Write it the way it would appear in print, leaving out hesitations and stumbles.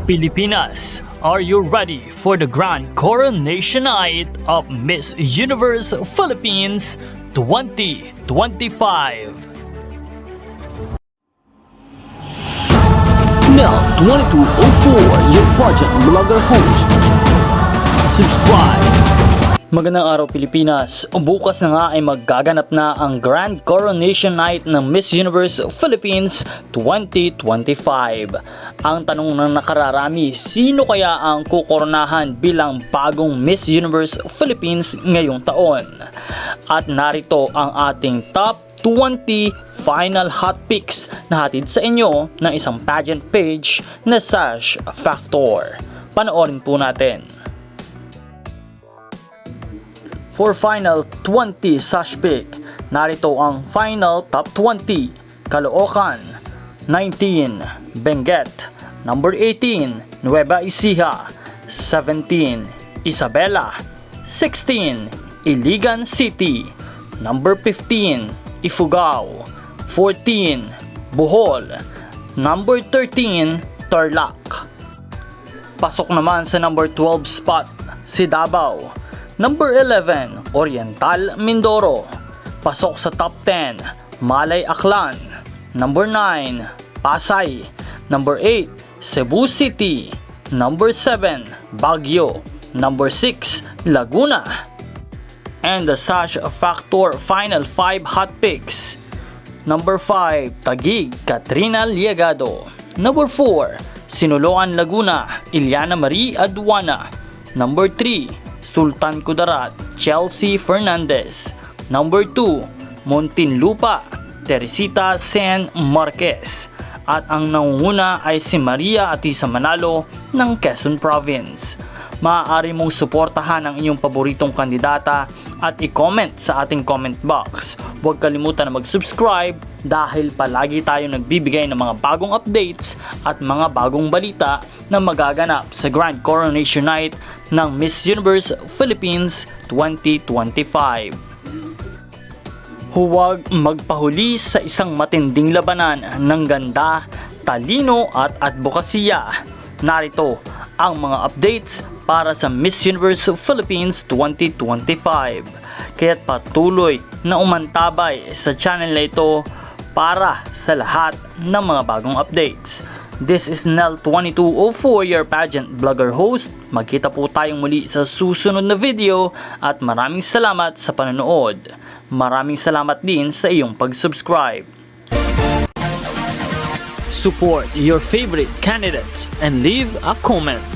Pilipinas, are you ready for the grand coronation night of Miss Universe Philippines 2025? Now 2204, your pageant blogger host. Subscribe! Magandang araw Pilipinas, bukas na nga ay maggaganap na ang Grand Coronation Night ng Miss Universe Philippines 2025. Ang tanong ng nakararami, sino kaya ang kukoronahan bilang bagong Miss Universe Philippines ngayong taon? At narito ang ating top 20 final hot picks na hatid sa inyo ng isang pageant page na Sash Factor. Panoorin po natin. For final 20 Sash pick, narito ang final top 20. Caloocan, 19. Benguet, number 18. Nueva Ecija, 17. Isabela, 16. Iligan City, number 15. Ifugao, 14. Bohol, number 13. Tarlac. Pasok naman sa number 12 spot si Davao. Number 11, Oriental Mindoro. Pasok sa top 10, Malay Aklan. Number 9, Pasay. Number 8, Cebu City. Number 7, Baguio. Number 6, Laguna. And the Sash Factor final 5 hot picks. Number 5, Taguig, Katrina Liagado. Number 4, Sinuloan Laguna, Iliana Marie Aduana. Number 3, Sultan Kudarat, Chelsea Fernandez. Number 2, Muntinlupa, Teresita Sen Marquez. At ang nangunguna ay si Maria Atisa Manalo ng Quezon Province. Maaari mong suportahan ang inyong paboritong kandidata at i-comment sa ating comment box. Huwag kalimutan na mag-subscribe dahil palagi tayong nagbibigay ng mga bagong updates at mga bagong balita na magaganap sa Grand Coronation Night ng Miss Universe Philippines 2025. Huwag magpahuli sa isang matinding labanan ng ganda, talino at advokasya. Narito ang mga updates para sa Miss Universe Philippines 2025. Kaya't patuloy na umantabay sa channel na ito para sa lahat ng mga bagong updates. This is Nel2204, your pageant blogger host. Magkita po tayong muli sa susunod na video at maraming salamat sa panonood. Maraming salamat din sa iyong pag-subscribe. Support your favorite candidates and leave a comment.